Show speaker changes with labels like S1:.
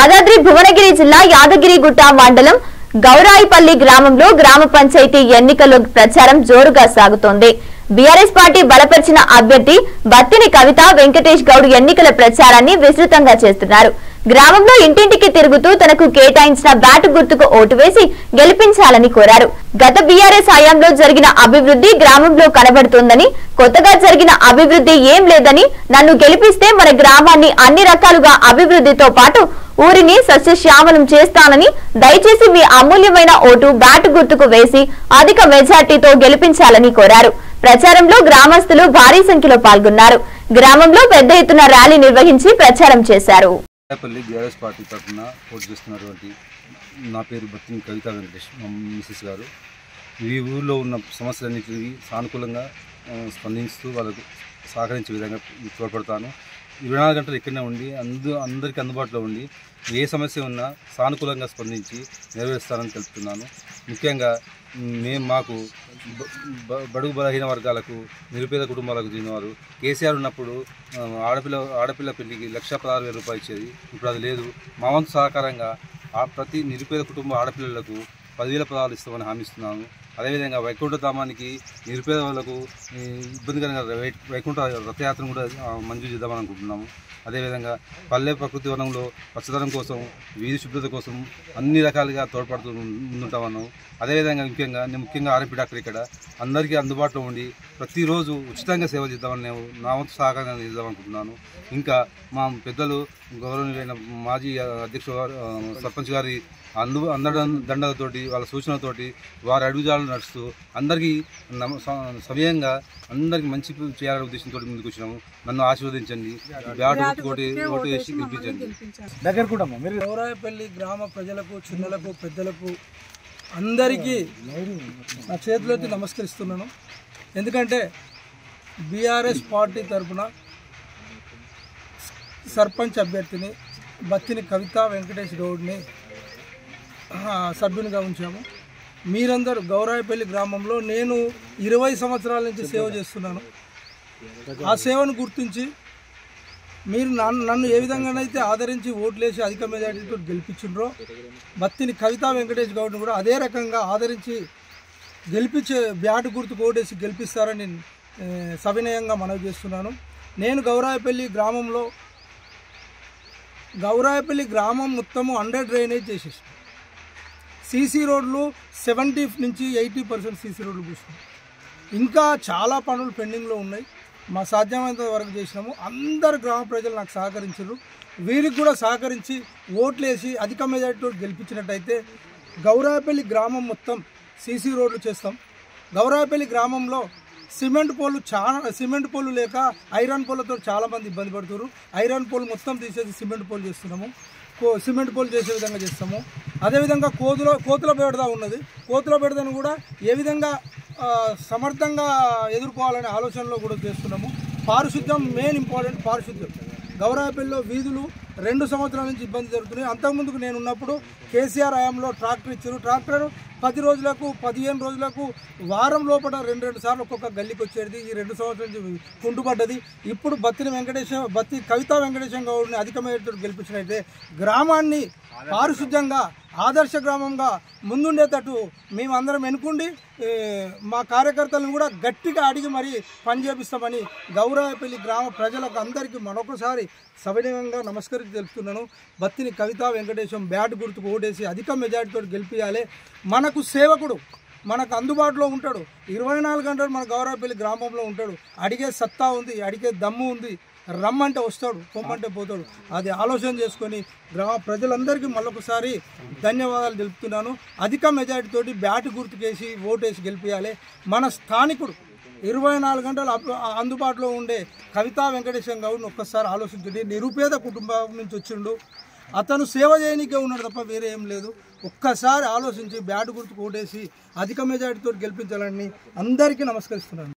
S1: యాదాద్రి భువనగిరి జిల్లా యాదగిరిగుట్ట మండలం గౌరాయిపల్లి గ్రామంలో గ్రామ పంచాయతీ ఎన్నికల ప్రచారం జోరుగా సాగుతోంది. బీఆర్ఎస్ పార్టీ బలపరిచిన అభ్యర్థి బత్తిని కవిత వెంకటేష్ గౌడ్ ఎన్నికల ప్రచారాన్ని విస్తృతంగా చేస్తున్నారు. గ్రామంలో ఇంటింటికి తిరుగుతూ తనకు కేటాయించిన బ్యాట్ గుర్తుకు ఓటు వేసి గెలిపించాలని కోరారు. గత బీఆర్ఎస్ హయాంలో జరిగిన అభివృద్ధి గ్రామంలో కనబడుతోందని, కొత్తగా జరిగిన అభివృద్ధి ఏం లేదని, నన్ను గెలిపిస్తే మన గ్రామాన్ని అన్ని రకాలుగా అభివృద్ధితో పాటు ఊరిని సస్యశ్యామలం చేస్తానని, దయచేసి మీ అమూల్యమైన ఓటు బ్యాట్ గుర్తుకు వేసి అధిక మెజార్టీతో గెలిపించాలని కోరారు. ప్రచారంలో గ్రామస్తులు భారీ సంఖ్యలో పాల్గొన్నారు. గ్రామంలో పెద్ద ఎత్తున ర్యాలీ నిర్వహించి ప్రచారం చేశారు.
S2: బీఆర్ఎస్ పార్టీ తరఫున పోటీ చేస్తున్నటువంటి నా పేరు బత్తిని కవిత వెంకటేష్ మిసెస్ గారు. ఈ ఊళ్ళో ఉన్న సమస్యలన్నింటినీ సానుకూలంగా స్పందిస్తూ వాళ్ళకు సహకరించే విధంగా తోడ్పడతాను. 24 గంటలు ఇక్కడనే ఉండి అందరికీ అందుబాటులో ఉండి ఏ సమస్య ఉన్నా సానుకూలంగా స్పందించి నెరవేరుస్తానని తెలుపుతున్నాను. ముఖ్యంగా మాకు బడుగు బలహీన వర్గాలకు, నిరుపేద కుటుంబాలకు చెందినవారు కేసీఆర్ ఉన్నప్పుడు ఆడపిల్ల పెళ్లికి 1,16,000 రూపాయలు ఇచ్చేది. ఇప్పుడు అది లేదు. మా వంతు సహకారంగా ప్రతి నిరుపేద కుటుంబ ఆడపిల్లలకు 10,000 పదాలు ఇస్తామని హామీ ఇస్తున్నాము. అదేవిధంగా వైకుంఠ ధామానికి నిరుపేద వాళ్లకు ఇబ్బందికరంగా వైకుంఠ రథయాత్రను కూడా మంజూరు చేద్దామని అనుకుంటున్నాము. అదేవిధంగా పల్లె ప్రకృతి వనంలో పచ్చదనం కోసం, వీధి శుభ్రత కోసం అన్ని రకాలుగా తోడ్పడుతూ ముందుంటామన్నాము. అదేవిధంగా ముఖ్యంగా ఆర్ఎంపీ డాక్టర్ ఇక్కడ అందరికీ అందుబాటులో ఉండి ప్రతిరోజు ఉచితంగా సేవ చేద్దామని నేను నా వంతు సహకారంగా చేద్దామనుకుంటున్నాను. ఇంకా మా పెద్దలు గౌరవనీయులైన మాజీ అధ్యక్షుడు సర్పంచ్ గారి దండలతోటి, వాళ్ళ సూచనలతోటి, వారి అడుగుజాడలు నడుస్తూ అందరికీ సమయంగా అందరికీ మంచి చేయాలనే ఉద్దేశంతో ముందుకు వచ్చినాము. నన్ను ఆశీర్వదించండి, ఓటు వేసి గెలిపించండి.
S3: గౌరాయిపల్లి గ్రామ ప్రజలకు, చిన్నలకు, పెద్దలకు అందరికీ నా చేతులెత్తి నమస్కరిస్తున్నాను. ఎందుకంటే బీఆర్ఎస్ పార్టీ తరఫున సర్పంచ్ అభ్యర్థిని బత్తిని కవిత వెంకటేష్ గౌడ్ని సభ్యునిగా ఉంచాము. మీరందరూ గౌరాయిపల్లి గ్రామంలో నేను 20 సంవత్సరాల నుంచి సేవ చేస్తున్నాను. ఆ సేవను గుర్తించి మీరు నన్ను ఏ విధంగానైతే ఆదరించి ఓట్లేసి అధిక మెజార్టీతో గెలిపించిండ్రో, బత్తిని కవిత వెంకటేష్ గౌడ్ని కూడా అదే రకంగా ఆదరించి గెలిపించే బ్యాట్ గుర్తుకు ఓటేసి గెలిపిస్తారని సవినయంగా మనవి చేస్తున్నాను. నేను గౌరాయిపల్లి గ్రామం మొత్తము 100 డ్రైనేజ్ చేసేసి సీసీ రోడ్లు 70 నుంచి 80% సీసీ రోడ్లు కూర్చున్నాం. ఇంకా చాలా పనులు పెండింగ్లో ఉన్నాయి. మా సాధ్యమైనంత వరకు చేసినాము. అందరు గ్రామ ప్రజలు నాకు సహకరించారు. వీరికి కూడా సహకరించి ఓట్లేసి అధిక మెజార్టీతో గెలిపించినట్టయితే గౌరాయిపల్లి గ్రామం మొత్తం సీసీ రోడ్లు చేస్తాం. గౌరాయిపల్లి గ్రామంలో సిమెంట్ పోలు లేక ఐరన్ పోలతో చాలామంది ఇబ్బంది పడుతున్నారు. ఐరన్ పోలు మొత్తం తీసేసి సిమెంట్ పోలు చేస్తున్నాము. సిమెంట్ పోలు చేసే విధంగా చేస్తాము. అదేవిధంగా కోతుల బెడద ఉన్నది. కోతుల బెడదను కూడా ఏ విధంగా సమర్థంగా ఎదుర్కోవాలనే ఆలోచనలో కూడా చేస్తున్నాము. పారిశుద్ధ్యం మెయిన్ ఇంపార్టెంట్. పారిశుద్ధ్యం గౌరాయిపల్లిలో వీధులు 2 సంవత్సరాల నుంచి ఇబ్బంది జరుగుతున్నాయి. అంతకుముందుకు నేను ఉన్నప్పుడు కేసీఆర్ హయాంలో ట్రాక్టర్ ఇచ్చారు. ట్రాక్టర్ 10 రోజులకు 15 రోజులకు వారం లోపల 2 సార్లు ఒక్కొక్క గల్లీకి వచ్చేది. ఈ 2 సంవత్సరాల నుంచి కుంటుపడ్డది. ఇప్పుడు బత్తి కవిత వెంకటేశం గౌడ్ని అధిక మెజార్టీతో గెలిపించినట్టే గ్రామాన్ని పారిశుద్ధ్యంగా ఆదర్శ గ్రామంగా ముందుండేటట్టు మేమందరం ఎన్నుకుండి మా కార్యకర్తలను కూడా గట్టిగా అడిగి మరీ పనిచేపిస్తామని గౌరాయిపల్లి గ్రామ ప్రజలకు అందరికీ మరొకసారి సవినయంగా నమస్కరించి తెలుపుతున్నాను. బత్తిని కవిత వెంకటేశం బ్యాట్ గుర్తుకు ఓటేసి అధిక మెజార్టీతో గెలిపించాలి. మనకు సేవకుడు మనకు అందుబాటులో ఉంటాడు. 24 గంటలు మన గౌరాయిపల్లి గ్రామంలో ఉంటాడు. అడిగే సత్తా ఉంది, అడిగే దమ్ము ఉంది. రమ్మంటే వస్తాడు, పొమ్మంటే పోతాడు. అది ఆలోచన చేసుకొని గ్రామ ప్రజలందరికీ మళ్ళొకసారి ధన్యవాదాలు తెలుపుతున్నాను. అధిక మెజార్టీతోటి బ్యాట్ గుర్తుకేసి ఓటేసి గెలిపించాలి. మన స్థానికుడు 24 గంటలు అందుబాటులో ఉండే కవితా వెంకటేశం గౌడ్ని ఒక్కసారి ఆలోచించండి. నిరుపేద కుటుంబం నుంచి వచ్చిండు. అతను సేవ చేయనికే ఉన్నాడు తప్ప వేరే ఏం లేదు. ఒక్కసారి ఆలోచించి బ్యాట్ గుర్తుకు ఓటేసి అధిక మెజార్టీతో గెలిపించాలని అందరికీ నమస్కరిస్తున్నాను.